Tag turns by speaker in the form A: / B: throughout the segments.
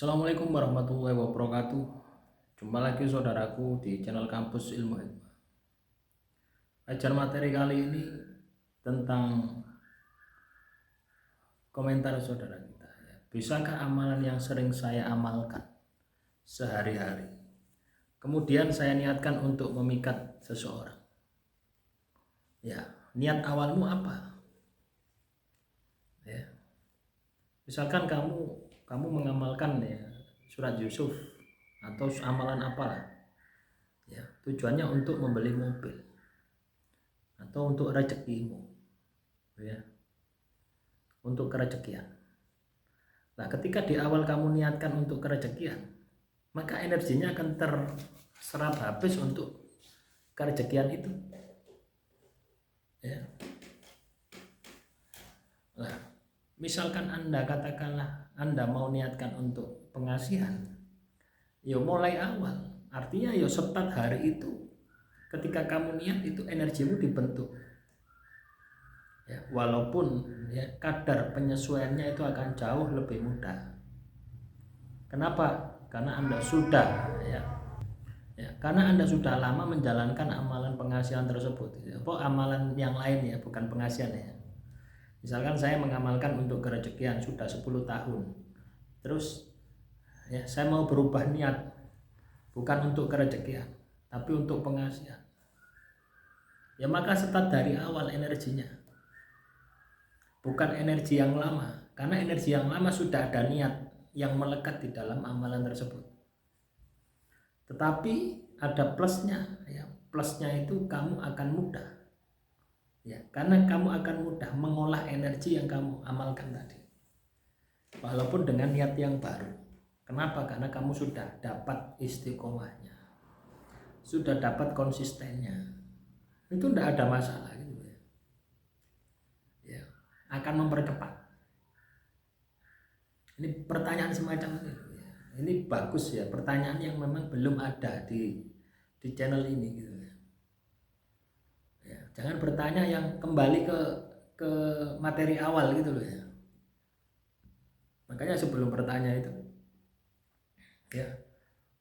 A: Assalamualaikum warahmatullahi wabarakatuh. Jumpa lagi saudaraku di channel Kampus Ilmu Hikmah. Ajar materi kali ini tentang komentar saudara kita. Bisakah amalan yang sering saya amalkan sehari-hari, kemudian saya niatkan untuk memikat seseorang? Ya, niat awalmu apa? Ya, misalkan kamu mengamalkan surat Yusuf atau amalan apalah, ya tujuannya untuk membeli mobil atau untuk rezekimu, ya, untuk kerezekian. Nah, ketika di awal kamu niatkan untuk kerezekian, maka energinya akan terserap habis untuk kerezekian itu, ya. Nah, misalkan katakanlah Anda mau niatkan untuk pengasihan, ya mulai awal, artinya ya start hari itu. Ketika kamu niat itu energimu dibentuk, ya, walaupun ya kadar penyesuaiannya itu akan jauh lebih mudah. Kenapa? Karena Anda sudah karena Anda sudah lama menjalankan amalan pengasihan tersebut. Amalan yang lain ya, bukan pengasihan ya. Misalkan saya mengamalkan untuk kerezekian sudah 10 tahun. Terus ya saya mau berubah niat, bukan untuk kerezekian, tapi untuk pengasihan. Ya maka start dari awal energinya, bukan energi yang lama, karena energi yang lama sudah ada niat yang melekat di dalam amalan tersebut. Tetapi ada plusnya, ya. Plusnya itu kamu akan mudah, ya, karena kamu akan mudah mengolah energi yang kamu amalkan tadi, walaupun dengan niat yang baru. Kenapa? Karena kamu sudah dapat istiqomahnya, sudah dapat konsistennya, itu tidak ada masalah gitu ya. Ya, akan mempercepat. Ini pertanyaan semacam ini, ya. Ini bagus ya, pertanyaan yang memang belum ada di channel ini gitu ya. Ya, jangan bertanya yang kembali ke materi awal gitu loh ya. Makanya sebelum bertanya itu, ya,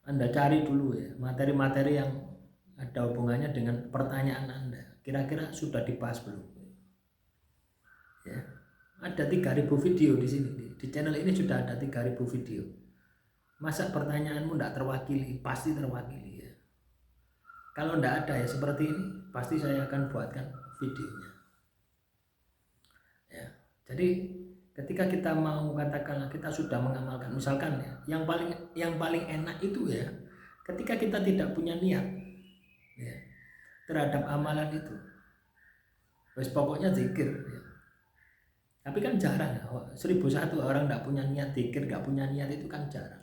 A: Anda cari dulu ya materi-materi yang ada hubungannya dengan pertanyaan Anda. Kira-kira sudah dibahas belum? Ya, ada 3.000 video di sini, di channel ini sudah ada 3.000 video. Masa pertanyaanmu tidak terwakili? Pasti terwakili ya. Kalau tidak ada ya seperti ini, pasti saya akan buatkan videonya. Ya, jadi ketika kita mau katakanlah kita sudah mengamalkan, misalkan ya, yang paling enak itu ya ketika kita tidak punya niat ya terhadap amalan itu. Wes pokoknya zikir ya. Tapi kan jarang ya, 1001 orang tidak punya niat zikir, nggak punya niat itu kan jarang.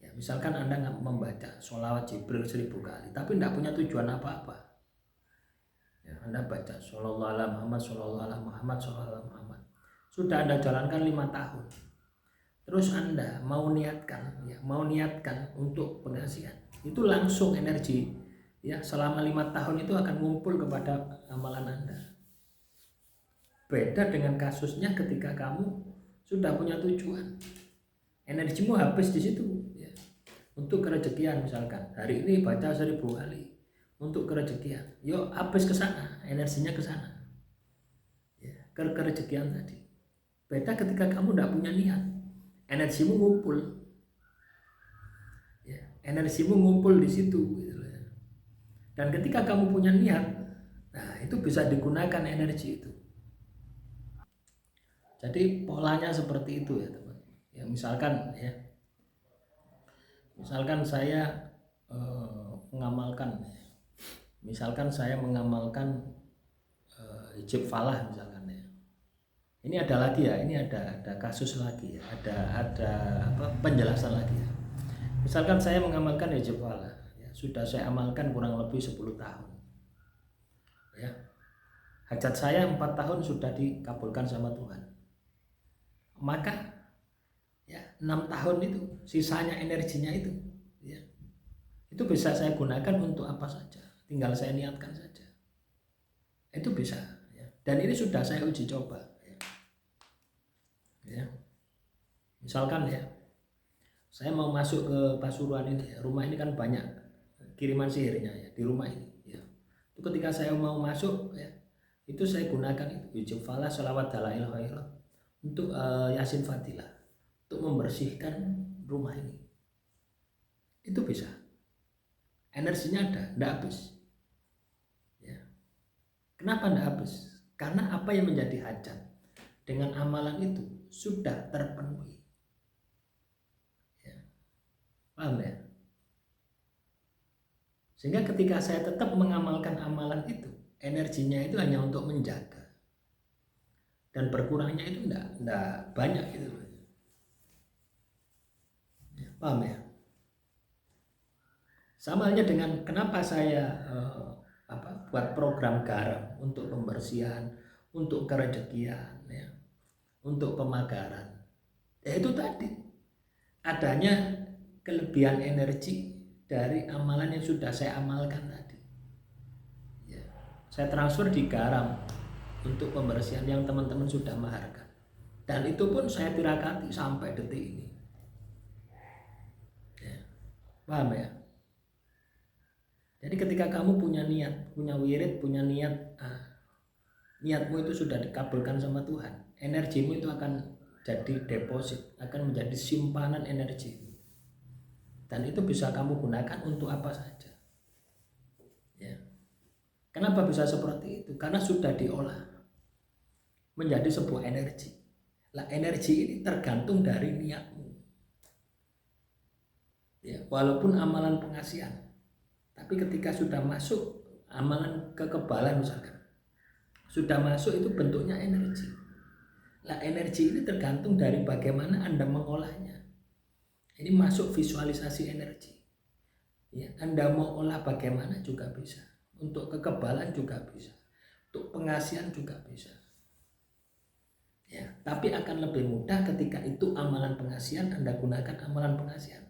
A: Ya, misalkan Anda nggak membaca sholawat Jibril 1000 kali, tapi tidak punya tujuan apa-apa. Ya, Anda baca shollallahu ala Muhammad, shollallahu ala Muhammad, shollallahu ala Muhammad. Sudah Anda jalankan 5 tahun. Terus Anda mau niatkan untuk pengasihan. Itu langsung energi ya selama 5 tahun itu akan ngumpul kepada amalan Anda. Beda dengan kasusnya ketika kamu sudah punya tujuan, energimu habis di situ ya. Untuk kerezekian misalkan hari ini baca 1000 kali untuk kerezekian, yuk habis ke sana, energinya ke sana ya, ke kerezekian tadi. Beda ketika kamu tidak punya niat, energimu ngumpul ya, energimu ngumpul di situ gitu ya. Dan ketika kamu punya niat, nah itu bisa digunakan energi itu. Jadi polanya seperti itu ya teman. Ya misalkan saya mengamalkan, misalkan saya mengamalkan hijab falah misalkan ya. Ini ada lagi ya, ini ada kasus lagi ya, ada penjelasan lagi ya. Misalkan saya mengamalkan hijab falah, ya, sudah saya amalkan kurang lebih 10 tahun. Ya. Hajat saya 4 tahun sudah dikabulkan sama Tuhan. Maka ya 6 tahun itu sisanya energinya itu ya, itu bisa saya gunakan untuk apa saja, tinggal saya niatkan saja, itu bisa ya. Dan ini sudah saya uji coba ya. Misalkan ya Saya mau masuk ke Pasuruan ini, rumah ini kan banyak kiriman sihirnya ya di rumah ini. Ya. Itu ketika saya mau masuk, ya, itu saya gunakan itu Falah Sholawat Dalail Khairat untuk Yasin Fadilah untuk membersihkan rumah ini. Itu bisa. Energinya ada, tidak habis. Ya. Kenapa tidak habis? Karena apa yang menjadi hajat dengan amalan itu sudah terpenuhi. Ya. Paham ya? Sehingga ketika saya tetap mengamalkan amalan itu, energinya itu hanya untuk menjaga. Dan berkurangnya itu enggak banyak gitu. Ya, paham ya? Sama halnya dengan kenapa saya buat program garam untuk pembersihan, untuk kerejekian, ya, untuk pemagaran. Ya itu tadi, adanya kelebihan energi dari amalan yang sudah saya amalkan tadi. Ya, saya transfer di garam untuk pembersihan yang teman-teman sudah maharkan. Dan itu pun saya tirakati sampai detik ini. Ya, paham ya? Jadi ketika kamu punya niat, punya wirid, punya niat, niatmu itu sudah dikabulkan sama Tuhan. Energimu itu akan jadi deposit, akan menjadi simpanan energi. Dan itu bisa kamu gunakan untuk apa saja. Ya. Kenapa bisa seperti itu? Karena sudah diolah menjadi sebuah energi. Lah energi ini tergantung dari niatmu. Ya, walaupun amalan pengasihan. Tapi ketika sudah masuk amalan kekebalan misalkan, sudah masuk itu bentuknya energi. Nah energi ini tergantung dari bagaimana Anda mengolahnya. Ini masuk visualisasi energi. Ya, Anda mau olah bagaimana juga bisa. Untuk kekebalan juga bisa. Untuk pengasihan juga bisa. Ya, tapi akan lebih mudah ketika itu amalan pengasihan Anda gunakan amalan pengasihan.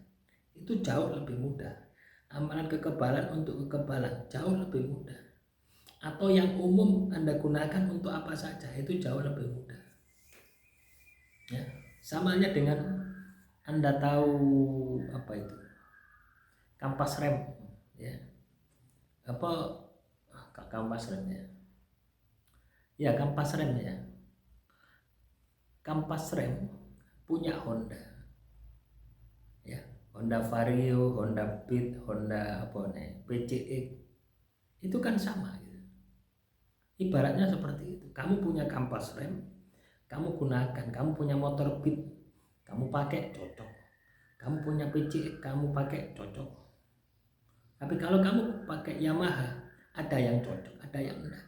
A: Itu jauh lebih mudah. Amalan kekebalan untuk kekebalan jauh lebih mudah. Atau yang umum Anda gunakan untuk apa saja itu jauh lebih mudah. Ya, sama halnya dengan Anda tahu apa itu kampas rem, ya apa kampas rem ya, ya kampas rem ya, kampas rem punya Honda, ya Honda Vario, Honda Beat, Honda apa nih, PCX itu kan sama gitu. Ibaratnya seperti itu. Kamu punya kampas rem, kamu gunakan, kamu punya motor Beat, kamu pakai cocok. Kamu punya PCX, kamu pakai cocok. Tapi kalau kamu pakai Yamaha, ada yang cocok, ada yang enggak.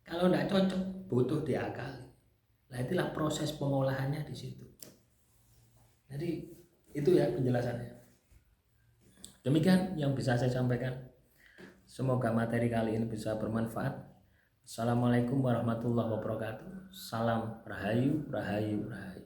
A: Kalau enggak cocok, butuh diakali. Nah, itulah proses pengolahannya di situ. Jadi itu ya penjelasannya. Demikian yang bisa saya sampaikan. Semoga materi kali ini bisa bermanfaat. Assalamualaikum warahmatullahi wabarakatuh. Salam rahayu, rahayu, rahayu.